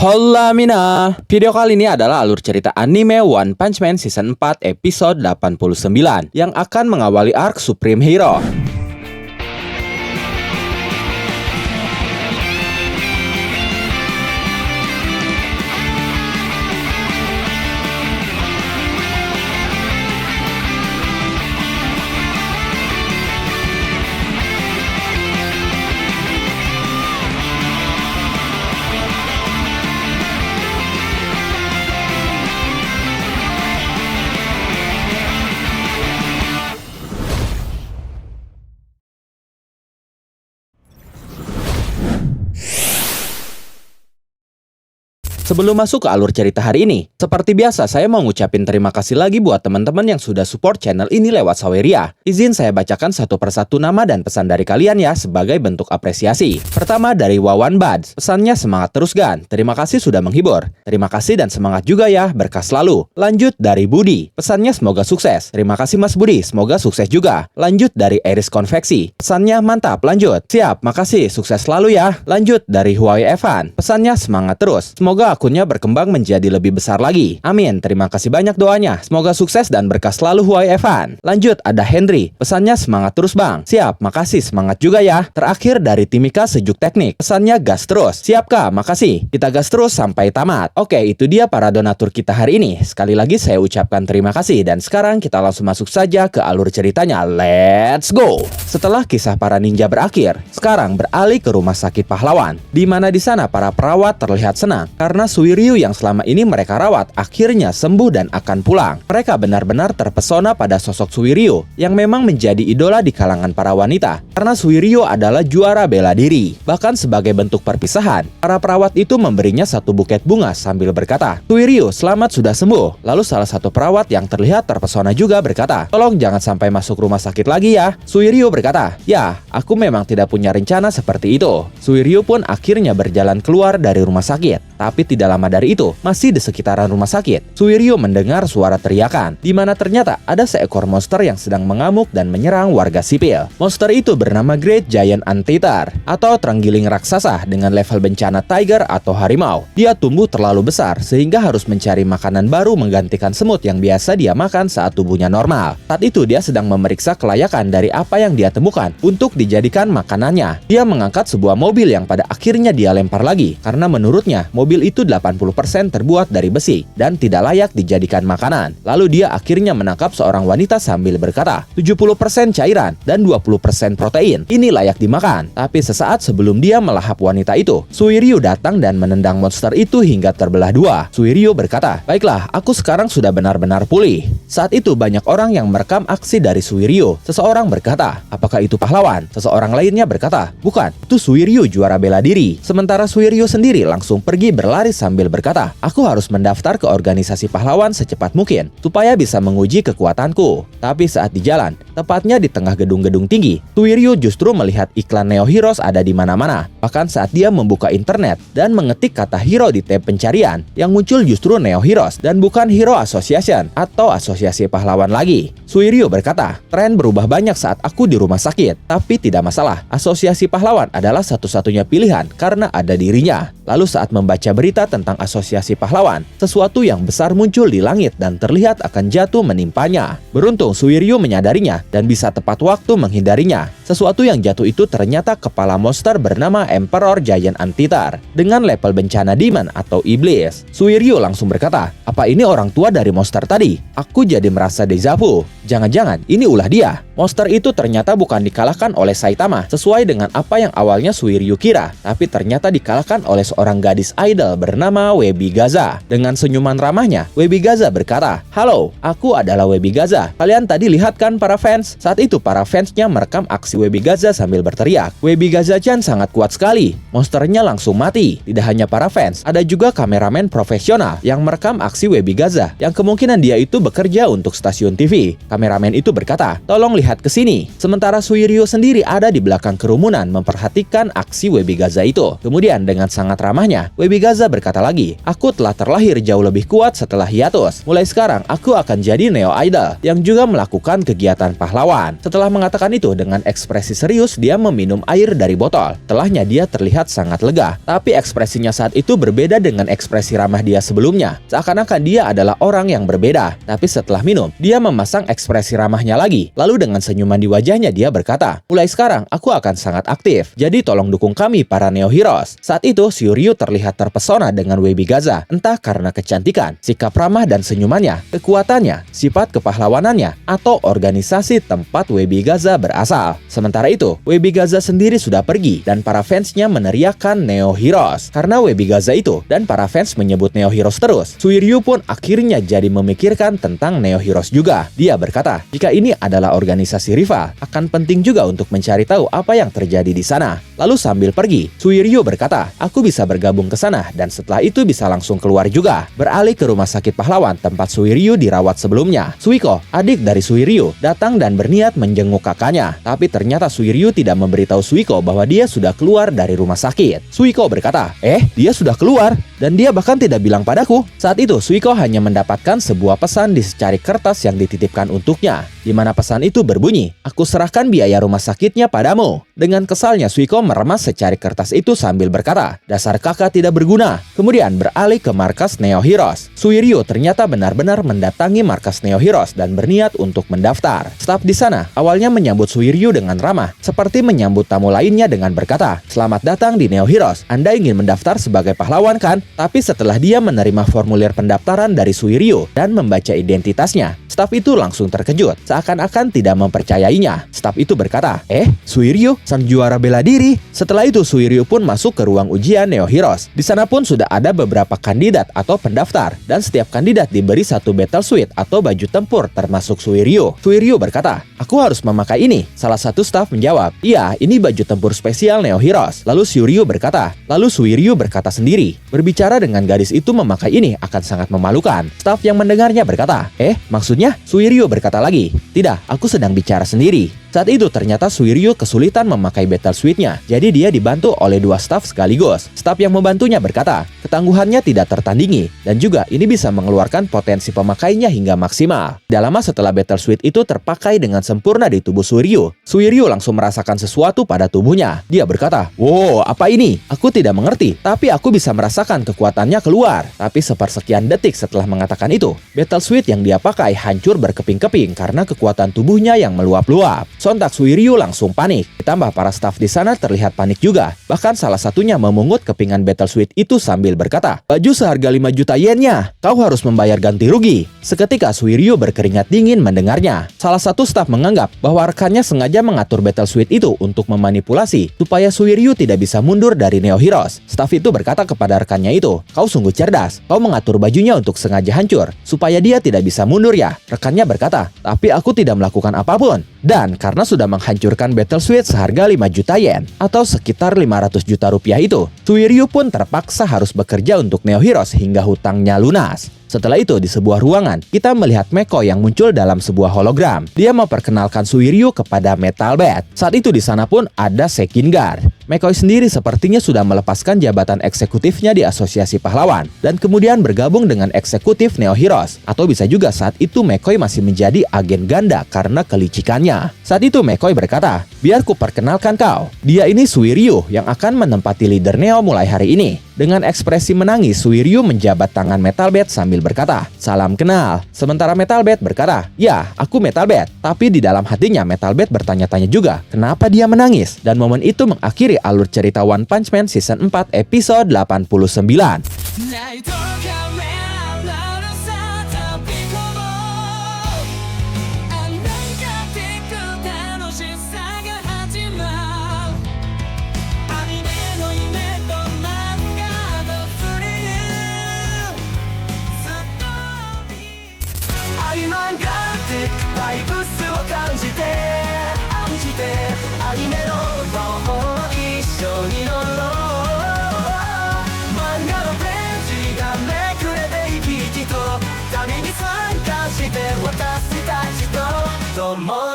Hola Mina. Video kali ini adalah alur cerita anime One Punch Man Season 4 episode 89 yang akan mengawali arc Supreme Hero. Sebelum masuk ke alur cerita hari ini, seperti biasa saya mau ngucapin terima kasih lagi buat teman-teman yang sudah support channel ini lewat Saweria. Izin saya bacakan satu persatu nama dan pesan dari kalian ya sebagai bentuk apresiasi. Pertama dari Wawan Buds, pesannya semangat terus Gan, terima kasih sudah menghibur. Terima kasih dan semangat juga ya, berkah selalu. Lanjut dari Budi, pesannya semoga sukses. Terima kasih Mas Budi, semoga sukses juga. Lanjut dari Eris Konveksi, pesannya mantap, lanjut. Siap, makasih, sukses selalu ya. Lanjut dari Huawei Evan, pesannya semangat terus. Semoga akunnya berkembang menjadi lebih besar lagi. Amin. Terima kasih banyak doanya. Semoga sukses dan berkah selalu Huawei Evan. Lanjut ada Henry. Pesannya semangat terus Bang. Siap. Makasih. Semangat juga ya. Terakhir dari Timika Sejuk Teknik. Pesannya gas terus. Siap Kak. Makasih. Kita gas terus sampai tamat. Oke, itu dia para donatur kita hari ini. Sekali lagi saya ucapkan terima kasih. Dan sekarang kita langsung masuk saja ke alur ceritanya. Let's go. Setelah kisah para ninja berakhir, sekarang beralih ke rumah sakit pahlawan. Di mana di sana para perawat terlihat senang karena Suiryu yang selama ini mereka rawat akhirnya sembuh dan akan pulang. Mereka benar-benar terpesona pada sosok Suiryu yang memang menjadi idola di kalangan para wanita karena Suiryu adalah juara bela diri. Bahkan sebagai bentuk perpisahan, para perawat itu memberinya satu buket bunga sambil berkata, "Suiryu, selamat sudah sembuh." Lalu salah satu perawat yang terlihat terpesona juga berkata, "Tolong jangan sampai masuk rumah sakit lagi ya." Suiryu berkata, "Ya, aku memang tidak punya rencana seperti itu." Suiryu pun akhirnya berjalan keluar dari rumah sakit. Tapi tidak lama dari itu, masih di sekitaran rumah sakit, Suiryu mendengar suara teriakan, di mana ternyata ada seekor monster yang sedang mengamuk dan menyerang warga sipil. Monster itu bernama Great Giant Anteater, atau terenggiling raksasa dengan level bencana tiger atau harimau. Dia tumbuh terlalu besar, sehingga harus mencari makanan baru menggantikan semut yang biasa dia makan saat tubuhnya normal. Saat itu dia sedang memeriksa kelayakan dari apa yang dia temukan untuk dijadikan makanannya. Dia mengangkat sebuah mobil yang pada akhirnya dia lempar lagi, karena menurutnya mobil itu 80% terbuat dari besi dan tidak layak dijadikan makanan. Lalu dia akhirnya menangkap seorang wanita sambil berkata, 70% cairan dan 20% protein. Ini layak dimakan. Tapi sesaat sebelum dia melahap wanita itu, Suiryu datang dan menendang monster itu hingga terbelah dua. Suiryu berkata, "Baiklah, aku sekarang sudah benar-benar pulih." Saat itu banyak orang yang merekam aksi dari Suiryu. Seseorang berkata, "Apakah itu pahlawan?" Seseorang lainnya berkata, "Bukan, itu Suiryu juara bela diri." Sementara Suiryu sendiri langsung pergi berlari sambil berkata, "Aku harus mendaftar ke organisasi pahlawan secepat mungkin supaya bisa menguji kekuatanku." Tapi saat di jalan, tepatnya di tengah gedung-gedung tinggi, Suiryu justru melihat iklan Neo Heroes ada di mana-mana. Bahkan saat dia membuka internet dan mengetik kata hero di tab pencarian, yang muncul justru Neo Heroes dan bukan Hero Association atau asosiasi pahlawan lagi. Suiryu berkata, "Tren berubah banyak saat aku di rumah sakit, tapi tidak masalah. Asosiasi pahlawan adalah satu-satunya pilihan karena ada dirinya." Lalu saat membaca berita tentang asosiasi pahlawan, sesuatu yang besar muncul di langit dan terlihat akan jatuh menimpanya. Beruntung Suiryu menyadarinya dan bisa tepat waktu menghindarinya. Sesuatu yang jatuh itu ternyata kepala monster bernama Emperor Giant Anteater dengan level bencana demon atau iblis. Suiryu langsung berkata, "Apa ini orang tua dari monster tadi? Aku jadi merasa deja vu. Jangan-jangan ini ulah dia." Monster itu ternyata bukan dikalahkan oleh Saitama sesuai dengan apa yang awalnya Suiryu kira, tapi ternyata dikalahkan oleh seorang gadis idol bernama Webi Gaza. Dengan senyuman ramahnya, Webi Gaza berkata, "Halo, aku adalah Webi Gaza. Kalian tadi lihat kan para fans?" Saat itu para fansnya merekam aksi Webi Gaza sambil berteriak, "Webi Gaza-chan sangat kuat sekali." Monsternya langsung mati. Tidak hanya para fans, ada juga kameramen profesional yang merekam aksi Webi Gaza, yang kemungkinan dia itu bekerja untuk stasiun TV. Kameramen itu berkata, "Tolong lihat ke sini." Sementara Suiryu sendiri ada di belakang kerumunan memperhatikan aksi Webi Gaza itu. Kemudian dengan sangat ramahnya, Webi Gaza berkata lagi, "Aku telah terlahir jauh lebih kuat setelah hiatus. Mulai sekarang, aku akan jadi Neo Idol yang juga melakukan kegiatan pahlawan." Setelah mengatakan itu dengan ekspresi serius, dia meminum air dari botol. Setelahnya dia terlihat sangat lega, tapi ekspresinya saat itu berbeda dengan ekspresi ramah dia sebelumnya. Seakan-akan dia adalah orang yang berbeda. Tapi setelah minum, dia memasang ekspresi ramahnya lagi. Lalu dengan senyuman di wajahnya dia berkata, "Mulai sekarang, aku akan sangat aktif. Jadi tolong dukung kami para Neo Heroes." Saat itu, Shiryu terlihat terpesona dengan Baby Gaza, entah karena kecantikan, sikap ramah dan senyumannya, kekuatannya, sifat kepahlawanannya, atau organisasi tempat Baby Gaza berasal. Sementara itu, Baby Gaza sendiri sudah pergi dan para fansnya meneriakkan Neo Heroes. Karena Baby Gaza itu dan para fans menyebut Neo Heroes terus, Shiryu pun akhirnya jadi memikirkan tentang Neo Heroes juga. Dia berkata, jika ini adalah organisasi rival, akan penting juga untuk mencari tahu apa yang terjadi di sana. Lalu sambil pergi, Shiryu berkata, "Aku bisa bergabung ke sana dan setelah itu bisa langsung keluar juga." Beralih ke rumah sakit pahlawan tempat Shiryu dirawat sebelumnya. Suiko, adik dari Shiryu, datang dan berniat menjenguk kakaknya. Tapi ternyata Shiryu tidak memberitahu Suiko bahwa dia sudah keluar dari rumah sakit. Suiko berkata, dia sudah keluar dan dia bahkan tidak bilang padaku." Saat itu Suiko hanya mendapatkan sebuah pesan di secari kertas yang dititipkan untuknya, di mana pesan itu berbunyi, "Aku serahkan biaya rumah sakitnya padamu." Dengan kesalnya Suiko meremas secari kertas itu sambil berkata, "Dasar kakak tidak berguna." Kemudian beralih ke markas Neo Heroes. Shiryu ternyata benar-benar mendatangi markas Neo Heroes dan berniat untuk mendaftar. Staf di sana awalnya menyambut Shiryu dengan ramah, seperti menyambut tamu lainnya dengan berkata, "Selamat datang di Neo Heroes. Anda ingin mendaftar sebagai pahlawan kan?" Tapi setelah dia menerima formulir pendaftaran dari Shiryu dan membaca identitasnya, staf itu langsung terkejut, seakan-akan tidak mempercayainya. Staf itu berkata, Shiryu, sang juara bela diri." Setelah itu Shiryu pun masuk ke ruang ujian Neo Heroes. Di sana pun sudah ada beberapa kandidat atau pendaftar, dan setiap kandidat diberi satu battle suit atau baju tempur termasuk Shiryu. Shiryu berkata, "Aku harus memakai ini." Salah satu staf menjawab, "Iya, ini baju tempur spesial Neo Heroes." Lalu Shiryu berkata sendiri, "Berbicara dengan gadis itu memakai ini akan sangat memalukan." Staf yang mendengarnya berkata, maksudnya?" Shiryu berkata lagi, "Tidak, aku sedang bicara sendiri." Saat itu ternyata Shiryu kesulitan memakai battle suit-nya, jadi dia dibantu oleh dua staf sekaligus. Staf yang membantunya berkata, ketangguhannya tidak tertandingi, dan juga ini bisa mengeluarkan potensi pemakainya hingga maksimal. Tidak lama setelah battle suit itu terpakai dengan sempurna di tubuh Shiryu, Shiryu langsung merasakan sesuatu pada tubuhnya. Dia berkata, "Wow, apa ini? Aku tidak mengerti, tapi aku bisa merasakan kekuatannya keluar." Tapi sepersekian detik setelah mengatakan itu, battle suit yang dia pakai hancur berkeping-keping karena kekuatan tubuhnya yang meluap-luap. Sontak Shiryu langsung panik. Ditambah para staf di sana terlihat panik juga. Bahkan salah satunya memungut kepingan battle suit itu sambil berkata, "Baju seharga 5 juta yennya, kau harus membayar ganti rugi." Seketika Shiryu berkeringat dingin mendengarnya. Salah satu staf menganggap bahwa rekannya sengaja mengatur battle suit itu untuk memanipulasi supaya Shiryu tidak bisa mundur dari Neo Heroes. Staf itu berkata kepada rekannya itu, "Kau sungguh cerdas, kau mengatur bajunya untuk sengaja hancur supaya dia tidak bisa mundur ya." Rekannya berkata, "Tapi aku tidak melakukan apapun." Dan karena sudah menghancurkan battle suit seharga 5 juta yen atau sekitar 500 juta rupiah itu, Shiryu pun terpaksa harus bekerja untuk Neo Heroes hingga hutangnya lunas. Setelah itu di sebuah ruangan, kita melihat McCoy yang muncul dalam sebuah hologram. Dia memperkenalkan Shiryu kepada Metal Bat. Saat itu di sana pun ada Sekingar. McCoy sendiri sepertinya sudah melepaskan jabatan eksekutifnya di Asosiasi Pahlawan dan kemudian bergabung dengan eksekutif Neo Heroes. Atau bisa juga saat itu McCoy masih menjadi agen ganda karena kelicikannya. Saat itu McCoy berkata, "Biar ku perkenalkan kau. Dia ini Shiryu yang akan menempati leader Neo mulai hari ini." Dengan ekspresi menangis, Shiryu menjabat tangan Metal Bat sambil berkata, "Salam kenal." Sementara Metal Bat berkata, "Ya, aku Metal Bat." Tapi di dalam hatinya Metal Bat bertanya-tanya juga, kenapa dia menangis? Dan momen itu mengakhiri alur cerita One Punch Man Season 4 episode 89. More